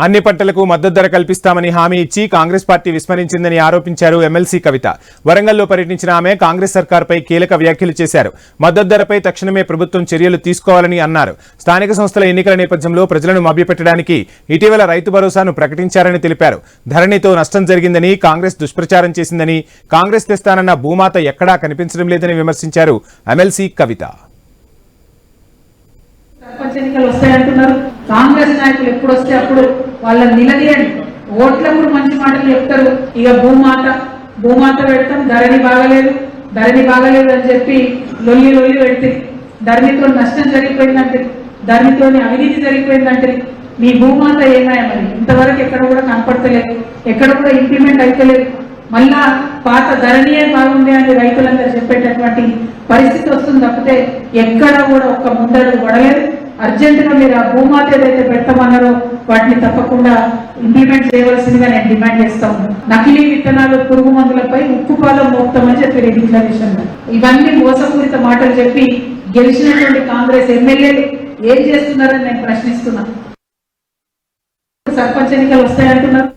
అన్ని పంటలకు మద్దతు ధర కల్పిస్తామని హామీ ఇచ్చి కాంగ్రెస్ పార్టీ విస్మరించిందని ఆరోపించారు ఎమ్మెల్సీ కవిత. వరంగల్లో పర్యటించిన ఆమె కాంగ్రెస్ సర్కార్పై కీలక వ్యాఖ్యలు చేశారు. మద్దతు ధరపై తక్షణమే ప్రభుత్వం చర్యలు తీసుకోవాలని అన్నారు. స్థానిక సంస్థల ఎన్నికల నేపథ్యంలో ప్రజలను మభ్యపెట్టడానికి ఇటీవల రైతు భరోసాను ప్రకటించారని తెలిపారు. ధరణితో నష్టం జరిగిందని, కాంగ్రెస్ దుష్ప్రచారం చేసిందని, కాంగ్రెస్ తెస్తానన్న భూమాత ఎక్కడా కనిపించడం లేదని విమర్శించారు ఎమ్మెల్సీ కవిత. కాంగ్రెస్ నాయకులు ఎప్పుడు వస్తే అప్పుడు వాళ్ళని నిలదీయండి. ఓట్లప్పుడు మంచి మాటలు చెప్తారు, ఇక భూమాత పెడతాం, ధరణి బాగలేదు అని చెప్పి లొల్లి పెడితే, ధరణితో నష్టం జరిగిపోయిందంటే, ధరణితో అవినీతి జరిగిపోయిందంటే మీ భూమాత ఏమాయ మరి ఇంతవరకు ఎక్కడ కూడా కనపడతలేదు, ఎక్కడ కూడా ఇంప్లిమెంట్ అయితలేదు. మళ్ళా పాత ధరణియే బాగుంది అని రైతులందరూ చెప్పేటటువంటి పరిస్థితి వస్తుంది తప్పితే ఎక్కడ కూడా ఒక్క ముందడుగు పడలేదు. అర్జెంటుగా మీరు ఆ భూమాత ఏదైతే పెట్టమన్నారో వాటిని తప్పకుండా ఇంప్లిమెంట్ చేయవలసిందిగా నేను డిమాండ్ చేస్తా ఉన్నాను. నకిలీ విత్తనాలు, పురుగు మందులపై ఉక్కుపాలం మోపుతామని చెప్పి డిక్లరేషన్. ఇవన్నీ మోసపూరిత మాటలు చెప్పి గెలిచినటువంటి కాంగ్రెస్ ఎమ్మెల్యేలు ఏం చేస్తున్నారని నేను ప్రశ్నిస్తున్నాను. సర్పంచ్ ఎన్నికలు వస్తాయంటున్నారు.